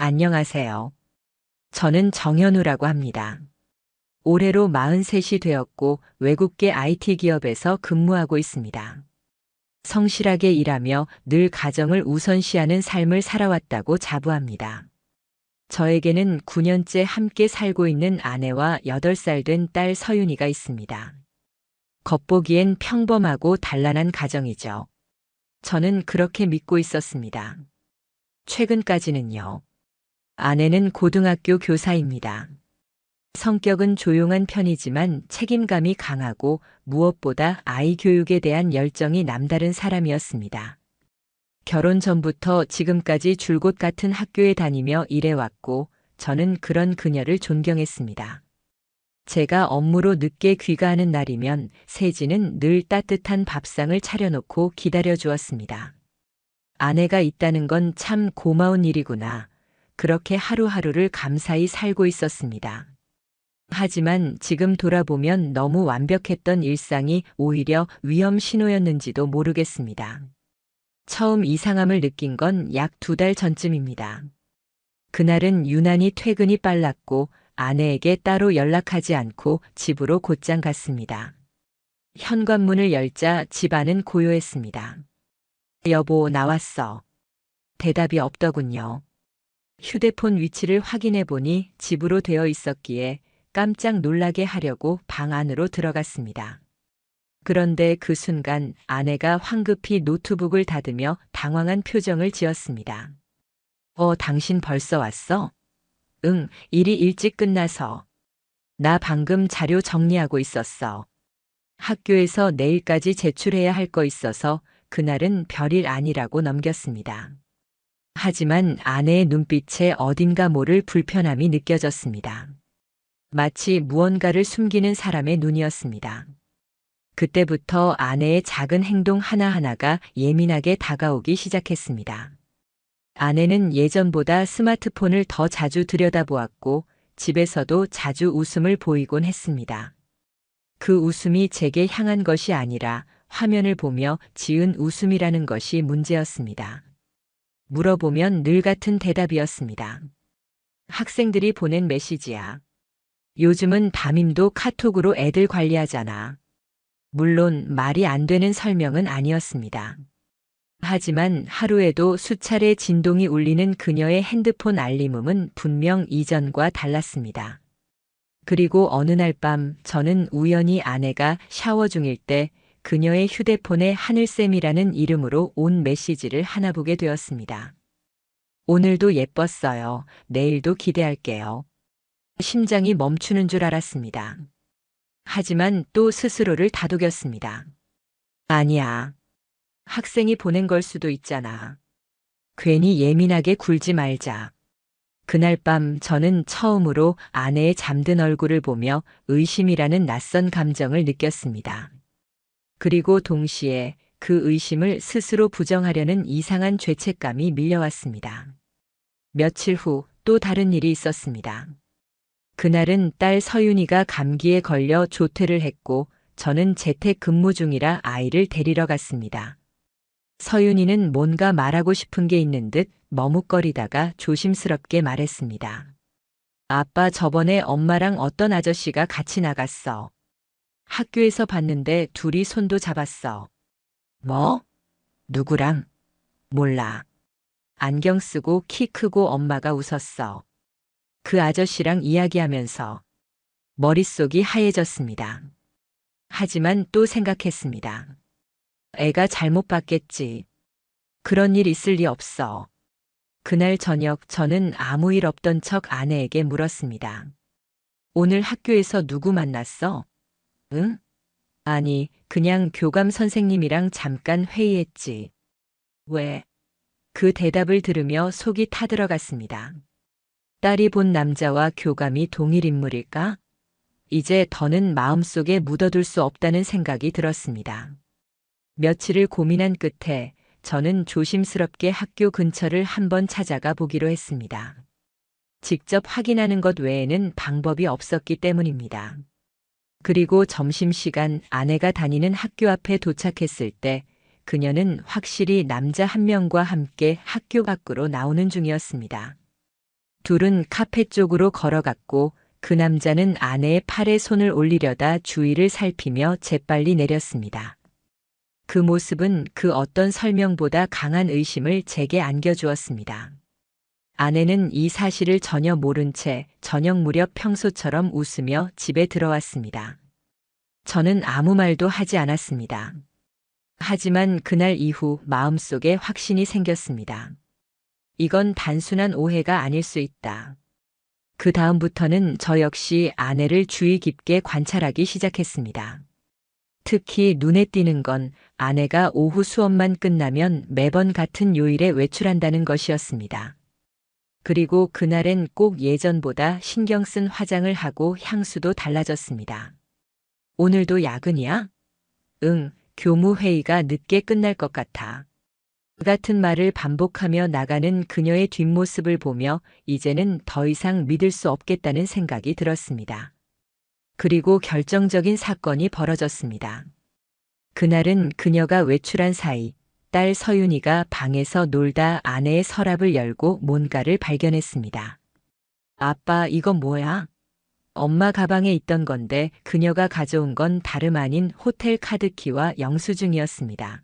안녕하세요. 저는 정현우라고 합니다. 올해로 43이 되었고 외국계 IT 기업에서 근무하고 있습니다. 성실하게 일하며 늘 가정을 우선시하는 삶을 살아왔다고 자부합니다. 저에게는 9년째 함께 살고 있는 아내와 8살 된 딸 서윤이가 있습니다. 겉보기엔 평범하고 단란한 가정이죠. 저는 그렇게 믿고 있었습니다. 최근까지는요. 아내는 고등학교 교사입니다. 성격은 조용한 편이지만 책임감이 강하고 무엇보다 아이 교육에 대한 열정이 남다른 사람이었습니다. 결혼 전부터 지금까지 줄곧 같은 학교에 다니며 일해왔고 저는 그런 그녀를 존경했습니다. 제가 업무로 늦게 귀가하는 날이면 세진은 늘 따뜻한 밥상을 차려놓고 기다려 주었습니다. 아내가 있다는 건 참 고마운 일이구나. 그렇게 하루하루를 감사히 살고 있었습니다. 하지만 지금 돌아보면 너무 완벽했던 일상이 오히려 위험 신호였는지도 모르겠습니다. 처음 이상함을 느낀 건 약 2달 전쯤입니다. 그날은 유난히 퇴근이 빨랐고 아내에게 따로 연락하지 않고 집으로 곧장 갔습니다. 현관문을 열자 집안은 고요했습니다. 여보, 나왔어. 대답이 없더군요. 휴대폰 위치를 확인해 보니 집으로 되어 있었기에 깜짝 놀라게 하려고 방 안으로 들어갔습니다. 그런데 그 순간 아내가 황급히 노트북을 닫으며 당황한 표정을 지었습니다. 당신 벌써 왔어? 응, 일이 일찍 끝나서. 나 방금 자료 정리하고 있었어. 학교에서 내일까지 제출해야 할 거 있어서 그날은 별일 아니라고 넘겼습니다. 하지만 아내의 눈빛에 어딘가 모를 불편함이 느껴졌습니다. 마치 무언가를 숨기는 사람의 눈이었습니다. 그때부터 아내의 작은 행동 하나하나가 예민하게 다가오기 시작했습니다. 아내는 예전보다 스마트폰을 더 자주 들여다보았고 집에서도 자주 웃음을 보이곤 했습니다. 그 웃음이 제게 향한 것이 아니라 화면을 보며 지은 웃음이라는 것이 문제였습니다. 물어보면 늘 같은 대답이었습니다. 학생들이 보낸 메시지야. 요즘은 담임도 카톡으로 애들 관리하잖아. 물론 말이 안 되는 설명은 아니었습니다. 하지만 하루에도 수차례 진동이 울리는 그녀의 핸드폰 알림음은 분명 이전과 달랐습니다. 그리고 어느 날 밤 저는 우연히 아내가 샤워 중일 때 그녀의 휴대폰에 하늘쌤이라는 이름으로 온 메시지를 하나 보게 되었습니다. 오늘도 예뻤어요. 내일도 기대할게요. 심장이 멈추는 줄 알았습니다. 하지만 또 스스로를 다독였습니다. 아니야. 학생이 보낸 걸 수도 있잖아. 괜히 예민하게 굴지 말자. 그날 밤 저는 처음으로 아내의 잠든 얼굴을 보며 의심이라는 낯선 감정을 느꼈습니다. 그리고 동시에 그 의심을 스스로 부정하려는 이상한 죄책감이 밀려왔습니다. 며칠 후 또 다른 일이 있었습니다. 그날은 딸 서윤이가 감기에 걸려 조퇴를 했고 저는 재택 근무 중이라 아이를 데리러 갔습니다. 서윤이는 뭔가 말하고 싶은 게 있는 듯 머뭇거리다가 조심스럽게 말했습니다. 아빠, 저번에 엄마랑 어떤 아저씨가 같이 나갔어. 학교에서 봤는데 둘이 손도 잡았어. 뭐? 누구랑? 몰라. 안경 쓰고 키 크고 엄마가 웃었어. 그 아저씨랑 이야기하면서 머릿속이 하얘졌습니다. 하지만 또 생각했습니다. 애가 잘못 봤겠지. 그런 일 있을 리 없어. 그날 저녁 저는 아무 일 없던 척 아내에게 물었습니다. 오늘 학교에서 누구 만났어? 응? 아니, 그냥 교감 선생님이랑 잠깐 회의했지. 왜? 그 대답을 들으며 속이 타들어갔습니다. 딸이 본 남자와 교감이 동일 인물일까? 이제 더는 마음속에 묻어둘 수 없다는 생각이 들었습니다. 며칠을 고민한 끝에 저는 조심스럽게 학교 근처를 한번 찾아가 보기로 했습니다. 직접 확인하는 것 외에는 방법이 없었기 때문입니다. 그리고 점심시간 아내가 다니는 학교 앞에 도착했을 때 그녀는 확실히 남자 한 명과 함께 학교 밖으로 나오는 중이었습니다. 둘은 카페 쪽으로 걸어갔고 그 남자는 아내의 팔에 손을 올리려다 주위를 살피며 재빨리 내렸습니다. 그 모습은 그 어떤 설명보다 강한 의심을 제게 안겨주었습니다. 아내는 이 사실을 전혀 모른 채 저녁 무렵 평소처럼 웃으며 집에 들어왔습니다. 저는 아무 말도 하지 않았습니다. 하지만 그날 이후 마음속에 확신이 생겼습니다. 이건 단순한 오해가 아닐 수 있다. 그 다음부터는 저 역시 아내를 주의 깊게 관찰하기 시작했습니다. 특히 눈에 띄는 건 아내가 오후 수업만 끝나면 매번 같은 요일에 외출한다는 것이었습니다. 그리고 그날엔 꼭 예전보다 신경 쓴 화장을 하고 향수도 달라졌습니다. 오늘도 야근이야? 응, 교무회의가 늦게 끝날 것 같아. 그 같은 말을 반복하며 나가는 그녀의 뒷모습을 보며 이제는 더 이상 믿을 수 없겠다는 생각이 들었습니다. 그리고 결정적인 사건이 벌어졌습니다. 그날은 그녀가 외출한 사이 딸 서윤이가 방에서 놀다 아내의 서랍을 열고 뭔가를 발견했습니다. 아빠, 이건 뭐야? 엄마 가방에 있던 건데 그녀가 가져온 건 다름 아닌 호텔 카드키와 영수증이었습니다.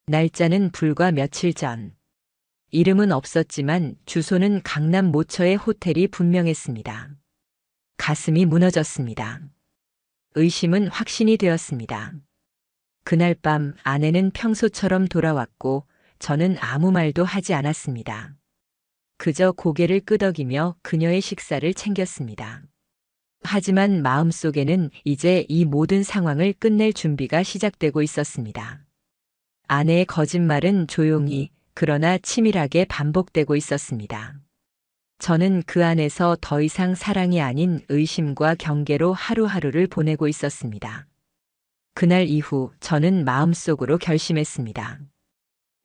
날짜는 불과 며칠 전. 이름은 없었지만 주소는 강남 모처의 호텔이 분명했습니다. 가슴이 무너졌습니다. 의심은 확신이 되었습니다. 그날 밤 아내는 평소처럼 돌아왔고 저는 아무 말도 하지 않았습니다. 그저 고개를 끄덕이며 그녀의 식사를 챙겼습니다. 하지만 마음속에는 이제 이 모든 상황을 끝낼 준비가 시작되고 있었습니다. 아내의 거짓말은 조용히 그러나 치밀하게 반복되고 있었습니다. 저는 그 안에서 더 이상 사랑이 아닌 의심과 경계로 하루하루를 보내고 있었습니다. 그날 이후 저는 마음속으로 결심했습니다.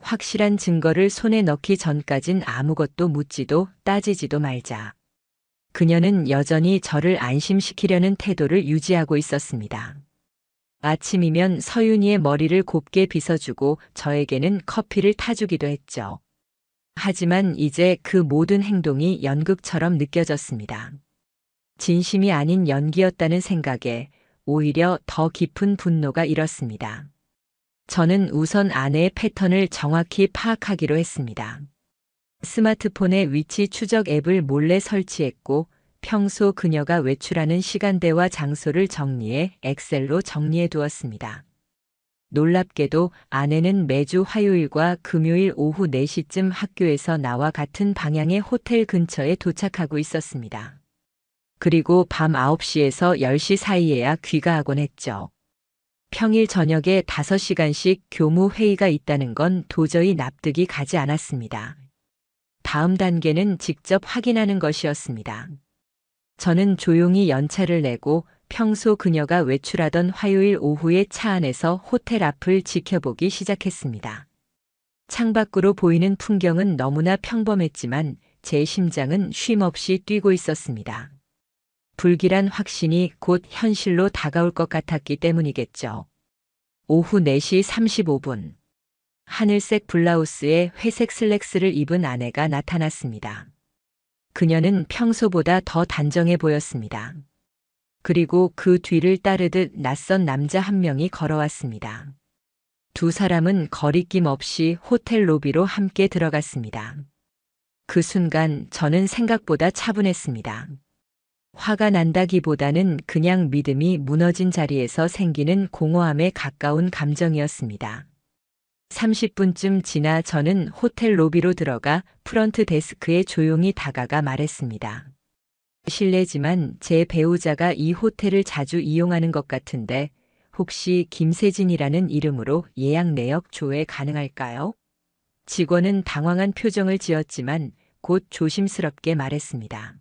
확실한 증거를 손에 넣기 전까진 아무것도 묻지도 따지지도 말자. 그녀는 여전히 저를 안심시키려는 태도를 유지하고 있었습니다. 아침이면 서윤이의 머리를 곱게 빗어주고 저에게는 커피를 타주기도 했죠. 하지만 이제 그 모든 행동이 연극처럼 느껴졌습니다. 진심이 아닌 연기였다는 생각에 오히려 더 깊은 분노가 일었습니다. 저는 우선 아내의 패턴을 정확히 파악하기로 했습니다. 스마트폰에 위치 추적 앱을 몰래 설치했고 평소 그녀가 외출하는 시간대와 장소를 정리해 엑셀로 정리해 두었습니다. 놀랍게도 아내는 매주 화요일과 금요일 오후 4시쯤 학교에서 나와 같은 방향의 호텔 근처에 도착하고 있었습니다. 그리고 밤 9시에서 10시 사이에야 귀가하곤 했죠. 평일 저녁에 5시간씩 교무 회의가 있다는 건 도저히 납득이 가지 않았습니다. 다음 단계는 직접 확인하는 것이었습니다. 저는 조용히 연차를 내고 평소 그녀가 외출하던 화요일 오후에 차 안에서 호텔 앞을 지켜보기 시작했습니다. 창밖으로 보이는 풍경은 너무나 평범했지만 제 심장은 쉼없이 뛰고 있었습니다. 불길한 확신이 곧 현실로 다가올 것 같았기 때문이겠죠. 오후 4시 35분. 하늘색 블라우스에 회색 슬랙스를 입은 아내가 나타났습니다. 그녀는 평소보다 더 단정해 보였습니다. 그리고 그 뒤를 따르듯 낯선 남자 한 명이 걸어왔습니다. 두 사람은 거리낌 없이 호텔 로비로 함께 들어갔습니다. 그 순간 저는 생각보다 차분했습니다. 화가 난다기보다는 그냥 믿음이 무너진 자리에서 생기는 공허함에 가까운 감정이었습니다. 30분쯤 지나 저는 호텔 로비로 들어가 프런트 데스크에 조용히 다가가 말했습니다. 실례지만 제 배우자가 이 호텔을 자주 이용하는 것 같은데 혹시 김세진이라는 이름으로 예약 내역 조회 가능할까요? 직원은 당황한 표정을 지었지만 곧 조심스럽게 말했습니다.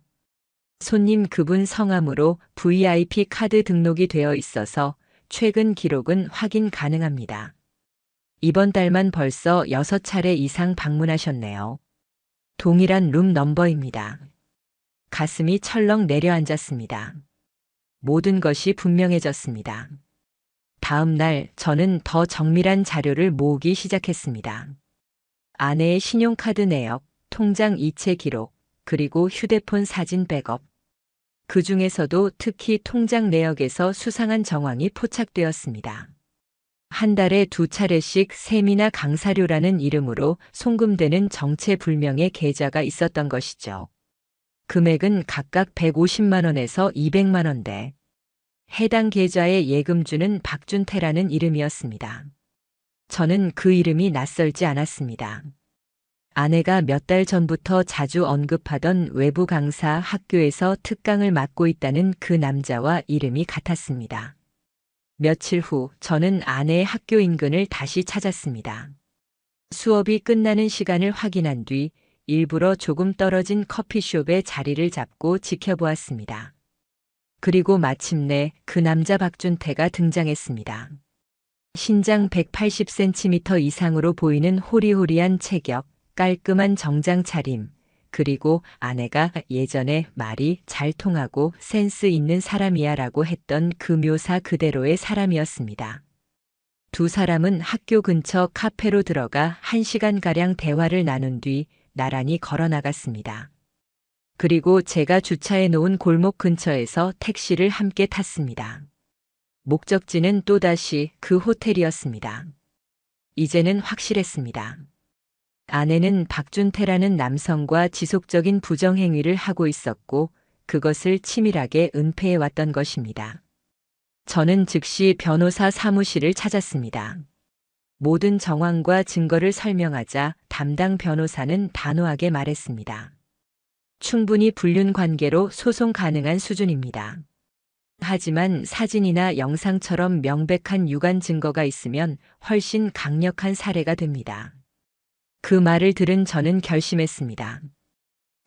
손님, 그분 성함으로 VIP 카드 등록이 되어 있어서 최근 기록은 확인 가능합니다. 이번 달만 벌써 6차례 이상 방문하셨네요. 동일한 룸 넘버입니다. 가슴이 철렁 내려앉았습니다. 모든 것이 분명해졌습니다. 다음 날 저는 더 정밀한 자료를 모으기 시작했습니다. 아내의 신용카드 내역, 통장 이체 기록, 그리고 휴대폰 사진 백업. 그 중에서도 특히 통장 내역에서 수상한 정황이 포착되었습니다. 한 달에 2차례씩 세미나 강사료라는 이름으로 송금되는 정체불명의 계좌가 있었던 것이죠. 금액은 각각 150만 원에서 200만 원대. 해당 계좌의 예금주는 박준태라는 이름이었습니다. 저는 그 이름이 낯설지 않았습니다. 아내가 몇 달 전부터 자주 언급하던 외부 강사 학교에서 특강을 맡고 있다는 그 남자와 이름이 같았습니다. 며칠 후 저는 아내의 학교 인근을 다시 찾았습니다. 수업이 끝나는 시간을 확인한 뒤 일부러 조금 떨어진 커피숍에 자리를 잡고 지켜보았습니다. 그리고 마침내 그 남자 박준태가 등장했습니다. 신장 180cm 이상으로 보이는 호리호리한 체격, 깔끔한 정장 차림, 그리고 아내가 예전에 말이 잘 통하고 센스 있는 사람이야 라고 했던 그 묘사 그대로의 사람이었습니다. 두 사람은 학교 근처 카페로 들어가 1시간가량 대화를 나눈 뒤 나란히 걸어 나갔습니다. 그리고 제가 주차해 놓은 골목 근처에서 택시를 함께 탔습니다. 목적지는 또다시 그 호텔이었습니다. 이제는 확실했습니다. 아내는 박준태라는 남성과 지속적인 부정행위를 하고 있었고 그것을 치밀하게 은폐해 왔던 것입니다. 저는 즉시 변호사 사무실을 찾았습니다. 모든 정황과 증거를 설명하자 담당 변호사는 단호하게 말했습니다. 충분히 불륜 관계로 소송 가능한 수준입니다. 하지만 사진이나 영상처럼 명백한 유관 증거가 있으면 훨씬 강력한 사례가 됩니다. 그 말을 들은 저는 결심했습니다.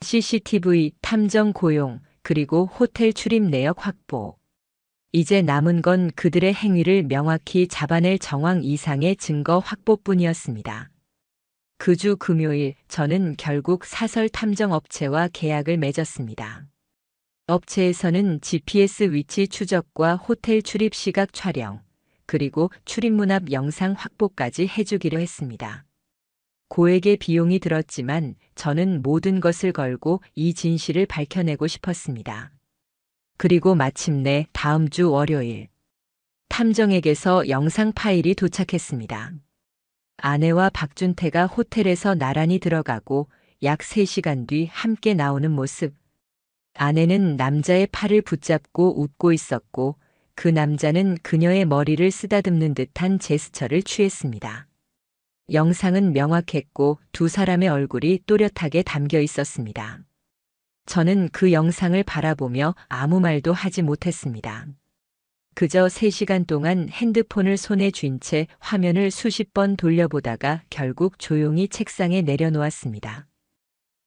CCTV 탐정 고용, 그리고 호텔 출입 내역 확보. 이제 남은 건 그들의 행위를 명확히 잡아낼 정황 이상의 증거 확보뿐이었습니다. 그 주 금요일 저는 결국 사설 탐정 업체와 계약을 맺었습니다. 업체에서는 GPS 위치 추적과 호텔 출입 시각 촬영, 그리고 출입문 앞 영상 확보까지 해주기로 했습니다. 고액의 비용이 들었지만 저는 모든 것을 걸고 이 진실을 밝혀내고 싶었습니다. 그리고 마침내 다음 주 월요일, 탐정에게서 영상 파일이 도착했습니다. 아내와 박준태가 호텔에서 나란히 들어가고 약 3시간 뒤 함께 나오는 모습. 아내는 남자의 팔을 붙잡고 웃고 있었고 그 남자는 그녀의 머리를 쓰다듬는 듯한 제스처를 취했습니다. 영상은 명확했고 두 사람의 얼굴이 또렷하게 담겨 있었습니다. 저는 그 영상을 바라보며 아무 말도 하지 못했습니다. 그저 3시간 동안 핸드폰을 손에 쥔 채 화면을 수십 번 돌려보다가 결국 조용히 책상에 내려놓았습니다.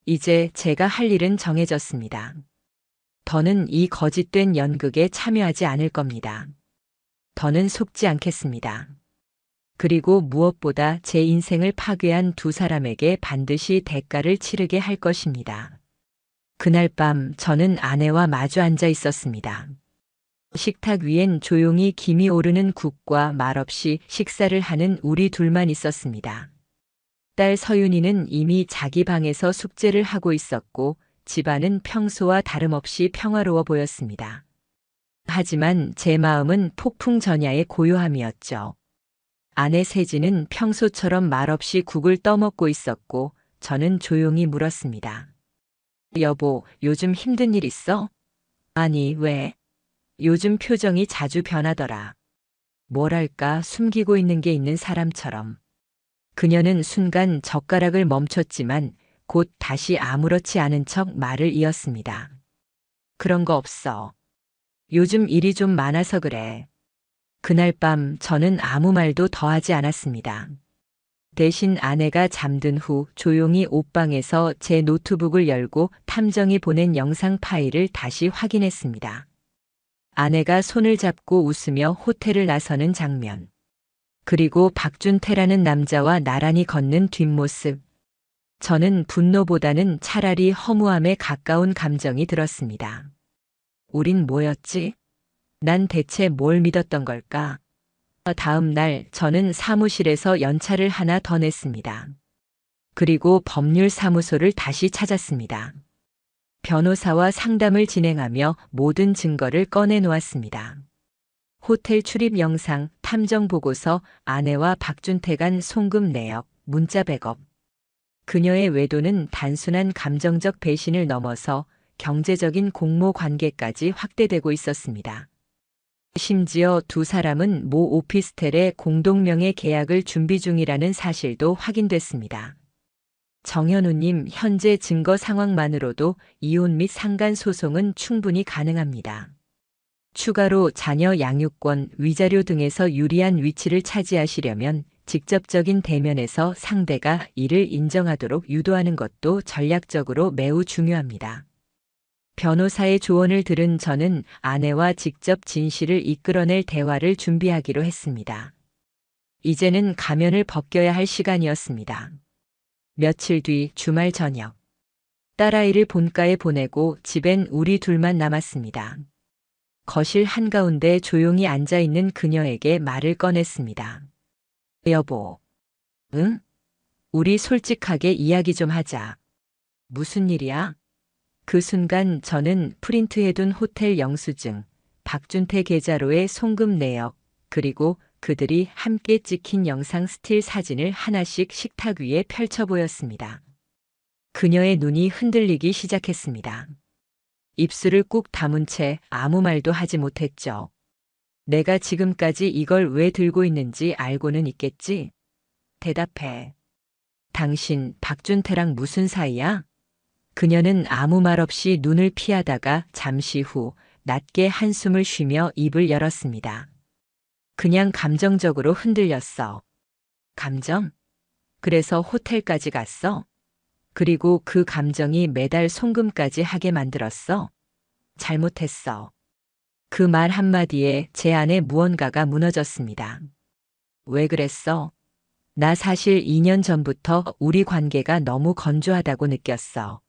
이제 제가 할 일은 정해졌습니다. 더는 이 거짓된 연극에 참여하지 않을 겁니다. 더는 속지 않겠습니다. 그리고 무엇보다 제 인생을 파괴한 두 사람에게 반드시 대가를 치르게 할 것입니다. 그날 밤 저는 아내와 마주 앉아 있었습니다. 식탁 위엔 조용히 김이 오르는 국과 말없이 식사를 하는 우리 둘만 있었습니다. 딸 서윤이는 이미 자기 방에서 숙제를 하고 있었고 집안은 평소와 다름없이 평화로워 보였습니다. 하지만 제 마음은 폭풍전야의 고요함이었죠. 아내 세진은 평소처럼 말없이 국을 떠먹고 있었고 저는 조용히 물었습니다. 여보, 요즘 힘든 일 있어? 아니, 왜? 요즘 표정이 자주 변하더라. 뭐랄까 숨기고 있는 게 있는 사람처럼. 그녀는 순간 젓가락을 멈췄지만 곧 다시 아무렇지 않은 척 말을 이었습니다. 그런 거 없어. 요즘 일이 좀 많아서 그래. 그날 밤 저는 아무 말도 더하지 않았습니다. 대신 아내가 잠든 후 조용히 옷방에서 제 노트북을 열고 탐정이 보낸 영상 파일을 다시 확인했습니다. 아내가 손을 잡고 웃으며 호텔을 나서는 장면. 그리고 박준태라는 남자와 나란히 걷는 뒷모습. 저는 분노보다는 차라리 허무함에 가까운 감정이 들었습니다. 우린 뭐였지? 난 대체 뭘 믿었던 걸까? 다음 날 저는 사무실에서 연차를 하나 더 냈습니다. 그리고 법률사무소를 다시 찾았습니다. 변호사와 상담을 진행하며 모든 증거를 꺼내놓았습니다. 호텔 출입 영상, 탐정 보고서, 아내와 박준태 간 송금 내역, 문자 백업. 그녀의 외도는 단순한 감정적 배신을 넘어서 경제적인 공모 관계까지 확대되고 있었습니다. 심지어 두 사람은 모 오피스텔의 공동명의 계약을 준비 중이라는 사실도 확인됐습니다. 정현우님, 현재 증거 상황만으로도 이혼 및 상간 소송은 충분히 가능합니다. 추가로 자녀 양육권, 위자료 등에서 유리한 위치를 차지하시려면 직접적인 대면에서 상대가 이를 인정하도록 유도하는 것도 전략적으로 매우 중요합니다. 변호사의 조언을 들은 저는 아내와 직접 진실을 이끌어낼 대화를 준비하기로 했습니다. 이제는 가면을 벗겨야 할 시간이었습니다. 며칠 뒤 주말 저녁. 딸아이를 본가에 보내고 집엔 우리 둘만 남았습니다. 거실 한가운데 조용히 앉아있는 그녀에게 말을 꺼냈습니다. 여보. 응? 우리 솔직하게 이야기 좀 하자. 무슨 일이야? 그 순간 저는 프린트해둔 호텔 영수증, 박준태 계좌로의 송금 내역, 그리고 그들이 함께 찍힌 영상 스틸 사진을 하나씩 식탁 위에 펼쳐 보였습니다. 그녀의 눈이 흔들리기 시작했습니다. 입술을 꾹 다문 채 아무 말도 하지 못했죠. 내가 지금까지 이걸 왜 들고 있는지 알고는 있겠지? 대답해. 당신 박준태랑 무슨 사이야? 그녀는 아무 말 없이 눈을 피하다가 잠시 후 낮게 한숨을 쉬며 입을 열었습니다. 그냥 감정적으로 흔들렸어. 감정? 그래서 호텔까지 갔어? 그리고 그 감정이 매달 송금까지 하게 만들었어? 잘못했어. 그 말 한마디에 제 안에 무언가가 무너졌습니다. 왜 그랬어? 나 사실 2년 전부터 우리 관계가 너무 건조하다고 느꼈어.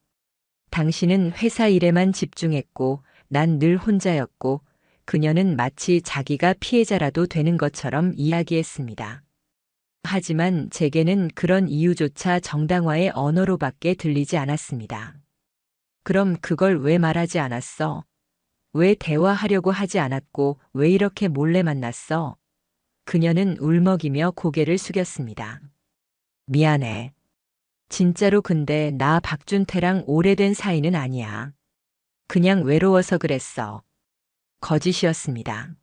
당신은 회사 일에만 집중했고 난 늘 혼자였고 그녀는 마치 자기가 피해자라도 되는 것처럼 이야기했습니다. 하지만 제게는 그런 이유조차 정당화의 언어로밖에 들리지 않았습니다. 그럼 그걸 왜 말하지 않았어? 왜 대화하려고 하지 않았고 왜 이렇게 몰래 만났어? 그녀는 울먹이며 고개를 숙였습니다. 미안해. 진짜로 근데 나 박준태랑 오래된 사이는 아니야. 그냥 외로워서 그랬어. 거짓이었습니다.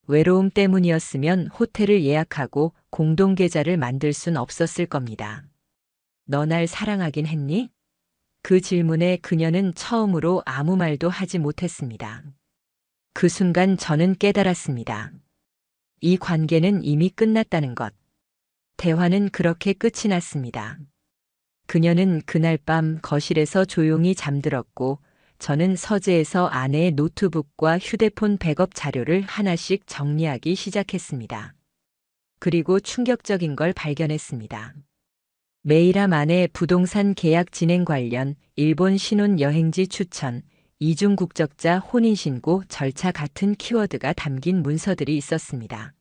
외로움 때문이었으면 호텔을 예약하고 공동계좌를 만들 순 없었을 겁니다. 너 날 사랑하긴 했니? 그 질문에 그녀는 처음으로 아무 말도 하지 못했습니다. 그 순간 저는 깨달았습니다. 이 관계는 이미 끝났다는 것. 대화는 그렇게 끝이 났습니다. 그녀는 그날 밤 거실에서 조용히 잠들었고 저는 서재에서 아내의 노트북과 휴대폰 백업 자료를 하나씩 정리하기 시작했습니다. 그리고 충격적인 걸 발견했습니다. 메일함 안에 부동산 계약 진행 관련, 일본 신혼 여행지 추천, 이중 국적자 혼인신고 절차 같은 키워드가 담긴 문서들이 있었습니다.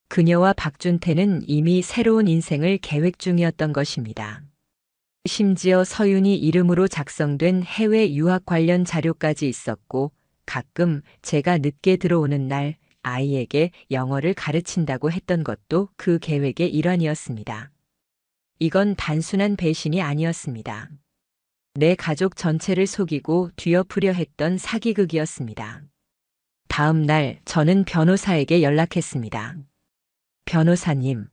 그녀와 박준태는 이미 새로운 인생을 계획 중이었던 것입니다. 심지어 서윤이 이름으로 작성된 해외 유학 관련 자료까지 있었고 가끔 제가 늦게 들어오는 날 아이에게 영어를 가르친다고 했던 것도 그 계획의 일환이었습니다. 이건 단순한 배신이 아니었습니다. 내 가족 전체를 속이고 뒤엎으려 했던 사기극이었습니다. 다음 날 저는 변호사에게 연락했습니다. 변호사님,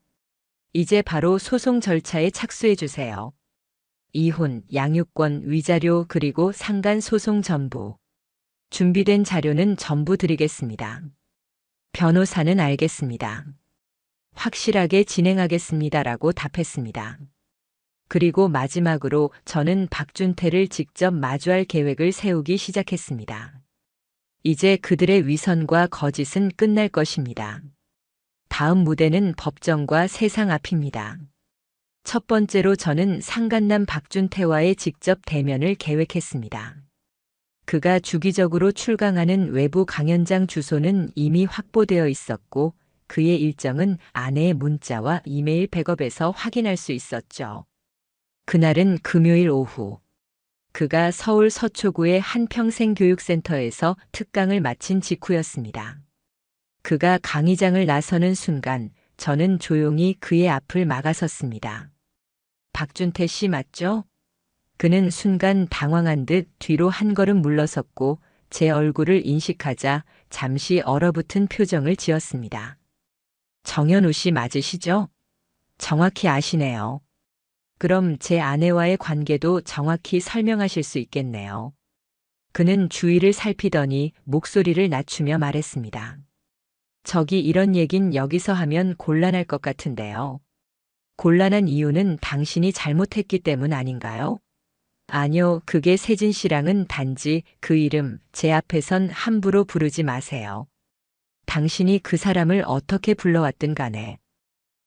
이제 바로 소송 절차에 착수해 주세요. 이혼, 양육권, 위자료 그리고 상간 소송 전부. 준비된 자료는 전부 드리겠습니다. 변호사는 알겠습니다. 확실하게 진행하겠습니다라고 답했습니다. 그리고 마지막으로 저는 박준태를 직접 마주할 계획을 세우기 시작했습니다. 이제 그들의 위선과 거짓은 끝날 것입니다. 다음 무대는 법정과 세상 앞입니다. 첫 번째로 저는 상간남 박준태와의 직접 대면을 계획했습니다. 그가 주기적으로 출강하는 외부 강연장 주소는 이미 확보되어 있었고 그의 일정은 아내의 문자와 이메일 백업에서 확인할 수 있었죠. 그날은 금요일 오후. 그가 서울 서초구의 한 평생교육센터에서 특강을 마친 직후였습니다. 그가 강의장을 나서는 순간 저는 조용히 그의 앞을 막아섰습니다. 박준태 씨 맞죠? 그는 순간 당황한 듯 뒤로 한 걸음 물러섰고 제 얼굴을 인식하자 잠시 얼어붙은 표정을 지었습니다. 정현우 씨 맞으시죠? 정확히 아시네요. 그럼 제 아내와의 관계도 정확히 설명하실 수 있겠네요. 그는 주위를 살피더니 목소리를 낮추며 말했습니다. 저기 이런 얘긴 여기서 하면 곤란할 것 같은데요. 곤란한 이유는 당신이 잘못했기 때문 아닌가요? 아니요, 그게 세진 씨랑은 단지 그 이름 제 앞에선 함부로 부르지 마세요. 당신이 그 사람을 어떻게 불러왔든 간에.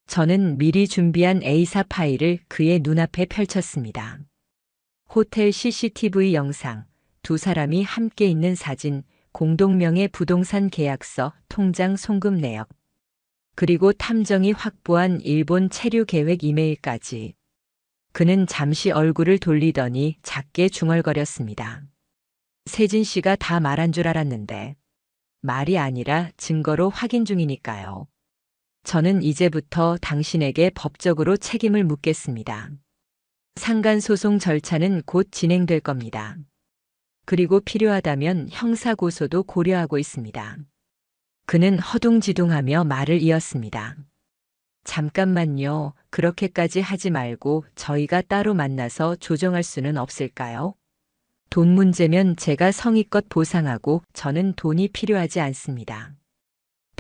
저는 미리 준비한 A사 파일을 그의 눈앞에 펼쳤습니다. 호텔 CCTV 영상, 두 사람이 함께 있는 사진, 공동명의 부동산 계약서, 통장 송금 내역, 그리고 탐정이 확보한 일본 체류 계획 이메일까지. 그는 잠시 얼굴을 돌리더니 작게 중얼거렸습니다. 세진 씨가 다 말한 줄 알았는데. 말이 아니라 증거로 확인 중이니까요. 저는 이제부터 당신에게 법적으로 책임을 묻겠습니다. 상간소송 절차는 곧 진행될 겁니다. 그리고 필요하다면 형사고소도 고려하고 있습니다. 그는 허둥지둥하며 말을 이었습니다. 잠깐만요. 그렇게까지 하지 말고 저희가 따로 만나서 조정할 수는 없을까요? 돈 문제면 제가 성의껏 보상하고 저는 돈이 필요하지 않습니다.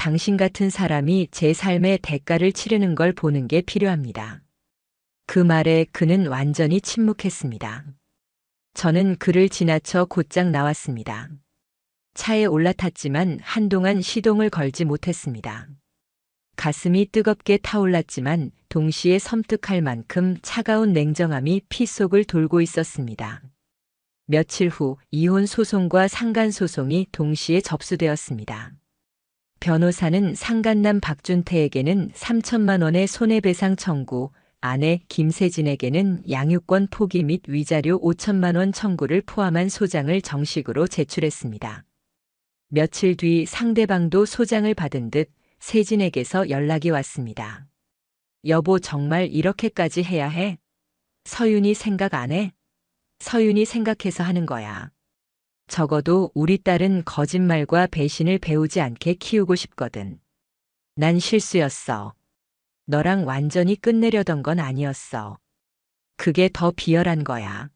당신 같은 사람이 제 삶의 대가를 치르는 걸 보는 게 필요합니다. 그 말에 그는 완전히 침묵했습니다. 저는 그를 지나쳐 곧장 나왔습니다. 차에 올라탔지만 한동안 시동을 걸지 못했습니다. 가슴이 뜨겁게 타올랐지만 동시에 섬뜩할 만큼 차가운 냉정함이 피 속을 돌고 있었습니다. 며칠 후 이혼 소송과 상간 소송이 동시에 접수되었습니다. 변호사는 상간남 박준태에게는 3천만 원의 손해배상 청구, 아내 김세진에게는 양육권 포기 및 위자료 5천만 원 청구를 포함한 소장을 정식으로 제출했습니다. 며칠 뒤 상대방도 소장을 받은 듯 세진에게서 연락이 왔습니다. 여보, 정말 이렇게까지 해야 해? 서윤이 생각 안 해? 서윤이 생각해서 하는 거야. 적어도 우리 딸은 거짓말과 배신을 배우지 않게 키우고 싶거든. 난 실수였어. 너랑 완전히 끝내려던 건 아니었어. 그게 더 비열한 거야.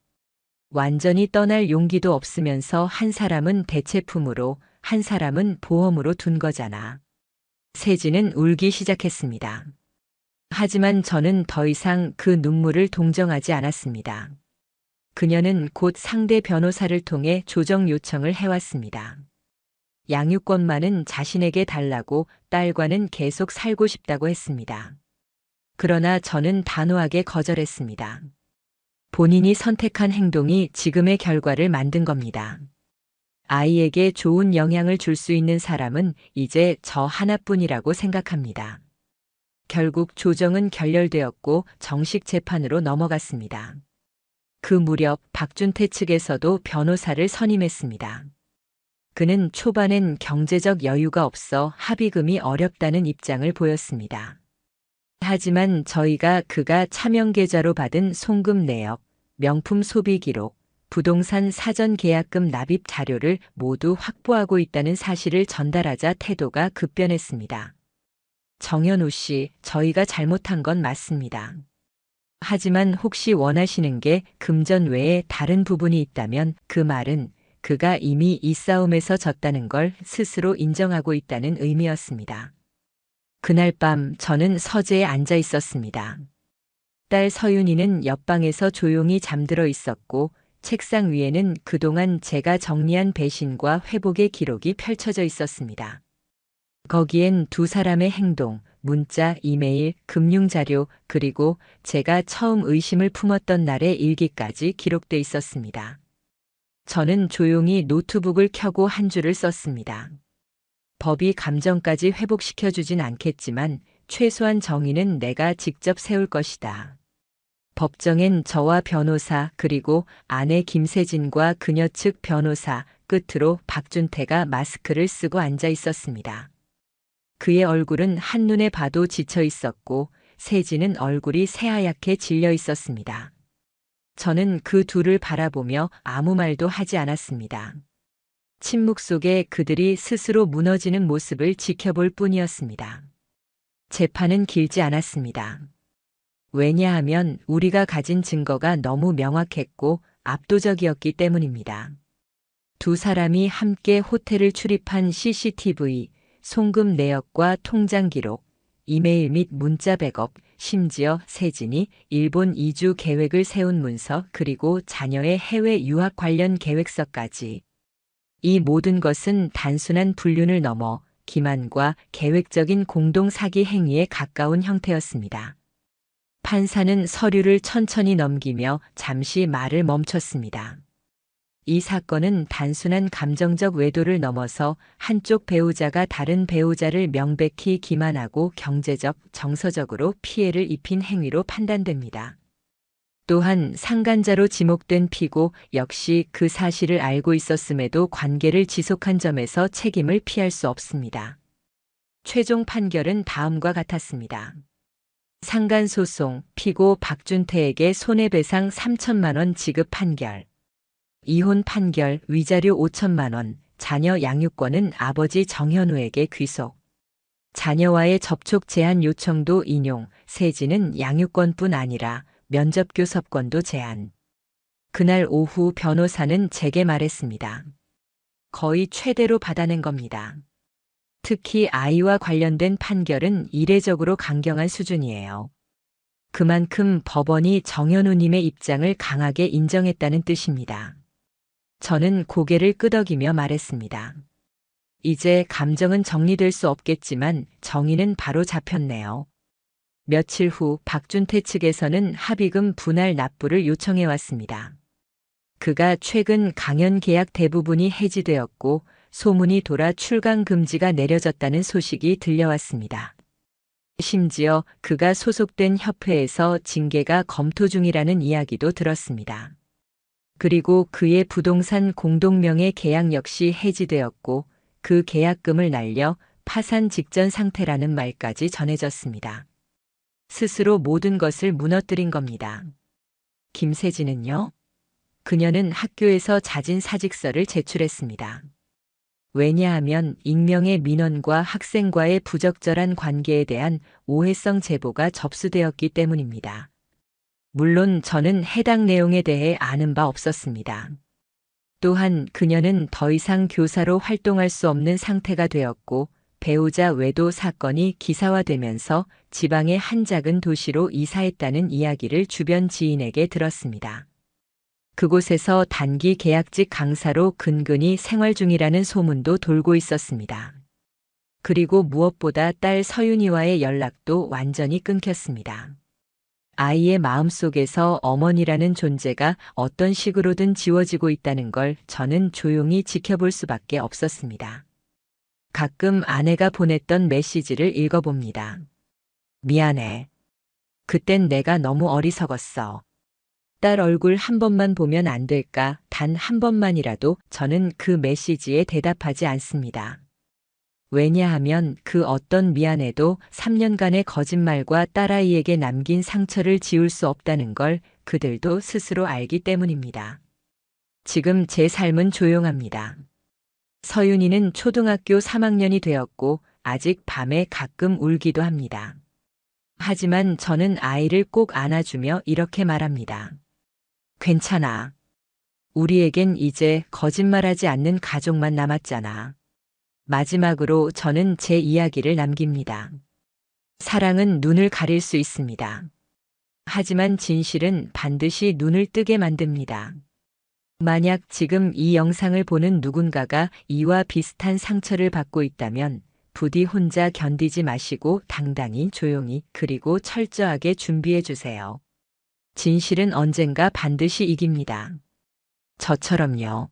완전히 떠날 용기도 없으면서 한 사람은 대체품으로, 한 사람은 보험으로 둔 거잖아. 세진은 울기 시작했습니다. 하지만 저는 더 이상 그 눈물을 동정하지 않았습니다. 그녀는 곧 상대 변호사를 통해 조정 요청을 해왔습니다. 양육권만은 자신에게 달라고 딸과는 계속 살고 싶다고 했습니다. 그러나 저는 단호하게 거절했습니다. 본인이 선택한 행동이 지금의 결과를 만든 겁니다. 아이에게 좋은 영향을 줄 수 있는 사람은 이제 저 하나뿐이라고 생각합니다. 결국 조정은 결렬되었고 정식 재판으로 넘어갔습니다. 그 무렵 박준태 측에서도 변호사를 선임했습니다. 그는 초반엔 경제적 여유가 없어 합의금이 어렵다는 입장을 보였습니다. 하지만 저희가 그가 차명계좌로 받은 송금 내역, 명품 소비 기록, 부동산 사전 계약금 납입 자료를 모두 확보하고 있다는 사실을 전달하자 태도가 급변했습니다. 정현우 씨, 저희가 잘못한 건 맞습니다. 하지만 혹시 원하시는 게 금전 외에 다른 부분이 있다면 그 말은 그가 이미 이 싸움에서 졌다는 걸 스스로 인정하고 있다는 의미였습니다. 그날 밤 저는 서재에 앉아 있었습니다. 딸 서윤이는 옆방에서 조용히 잠들어 있었고 책상 위에는 그동안 제가 정리한 배신과 회복의 기록이 펼쳐져 있었습니다. 거기엔 두 사람의 행동, 문자, 이메일, 금융자료, 그리고 제가 처음 의심을 품었던 날의 일기까지 기록돼 있었습니다. 저는 조용히 노트북을 켜고 한 줄을 썼습니다. 법이 감정까지 회복시켜주진 않겠지만 최소한 정의는 내가 직접 세울 것이다. 법정엔 저와 변호사 그리고 아내 김세진과 그녀 측 변호사 끝으로 박준태가 마스크를 쓰고 앉아 있었습니다. 그의 얼굴은 한눈에 봐도 지쳐 있었고 세진은 얼굴이 새하얗게 질려 있었습니다. 저는 그 둘을 바라보며 아무 말도 하지 않았습니다. 침묵 속에 그들이 스스로 무너지는 모습을 지켜볼 뿐이었습니다. 재판은 길지 않았습니다. 왜냐하면 우리가 가진 증거가 너무 명확했고 압도적이었기 때문입니다. 두 사람이 함께 호텔을 출입한 CCTV, 송금 내역과 통장 기록, 이메일 및 문자 백업, 심지어 세진이 일본 이주 계획을 세운 문서 그리고 자녀의 해외 유학 관련 계획서까지. 이 모든 것은 단순한 불륜을 넘어 기만과 계획적인 공동 사기 행위에 가까운 형태였습니다. 판사는 서류를 천천히 넘기며 잠시 말을 멈췄습니다. 이 사건은 단순한 감정적 외도를 넘어서 한쪽 배우자가 다른 배우자를 명백히 기만하고 경제적, 정서적으로 피해를 입힌 행위로 판단됩니다. 또한 상간자로 지목된 피고 역시 그 사실을 알고 있었음에도 관계를 지속한 점에서 책임을 피할 수 없습니다. 최종 판결은 다음과 같았습니다. 상간소송, 피고 박준태에게 손해배상 3천만 원 지급 판결. 이혼 판결, 위자료 5천만 원, 자녀 양육권은 아버지 정현우에게 귀속. 자녀와의 접촉 제한 요청도 인용, 세진은 양육권뿐 아니라 면접 교섭권도 제한. 그날 오후 변호사는 제게 말했습니다. 거의 최대로 받아낸 겁니다. 특히 아이와 관련된 판결은 이례적으로 강경한 수준이에요. 그만큼 법원이 정현우님의 입장을 강하게 인정했다는 뜻입니다. 저는 고개를 끄덕이며 말했습니다. 이제 감정은 정리될 수 없겠지만 정의는 바로 잡혔네요. 며칠 후 박준태 측에서는 합의금 분할 납부를 요청해 왔습니다. 그가 최근 강연 계약 대부분이 해지되었고 소문이 돌아 출강 금지가 내려졌다는 소식이 들려왔습니다. 심지어 그가 소속된 협회에서 징계가 검토 중이라는 이야기도 들었습니다. 그리고 그의 부동산 공동명의 계약 역시 해지되었고 그 계약금을 날려 파산 직전 상태라는 말까지 전해졌습니다. 스스로 모든 것을 무너뜨린 겁니다. 김세진은요? 그녀는 학교에서 자진 사직서를 제출했습니다. 왜냐하면 익명의 민원과 학생과의 부적절한 관계에 대한 오해성 제보가 접수되었기 때문입니다. 물론 저는 해당 내용에 대해 아는 바 없었습니다. 또한 그녀는 더 이상 교사로 활동할 수 없는 상태가 되었고 배우자 외도 사건이 기사화되면서 지방의 한 작은 도시로 이사했다는 이야기를 주변 지인에게 들었습니다. 그곳에서 단기 계약직 강사로 근근히 생활 중이라는 소문도 돌고 있었습니다. 그리고 무엇보다 딸 서윤이와의 연락도 완전히 끊겼습니다. 아이의 마음속에서 어머니라는 존재가 어떤 식으로든 지워지고 있다는 걸 저는 조용히 지켜볼 수밖에 없었습니다. 가끔 아내가 보냈던 메시지를 읽어봅니다. 미안해. 그땐 내가 너무 어리석었어. 딸 얼굴 한 번만 보면 안 될까? 단 한 번만이라도 저는 그 메시지에 대답하지 않습니다. 왜냐하면 그 어떤 미안해도 3년간의 거짓말과 딸아이에게 남긴 상처를 지울 수 없다는 걸 그들도 스스로 알기 때문입니다. 지금 제 삶은 조용합니다. 서윤이는 초등학교 3학년이 되었고 아직 밤에 가끔 울기도 합니다. 하지만 저는 아이를 꼭 안아주며 이렇게 말합니다. 괜찮아. 우리에겐 이제 거짓말하지 않는 가족만 남았잖아. 마지막으로 저는 제 이야기를 남깁니다. 사랑은 눈을 가릴 수 있습니다. 하지만 진실은 반드시 눈을 뜨게 만듭니다. 만약 지금 이 영상을 보는 누군가가 이와 비슷한 상처를 받고 있다면 부디 혼자 견디지 마시고 당당히 조용히 그리고 철저하게 준비해 주세요. 진실은 언젠가 반드시 이깁니다. 저처럼요.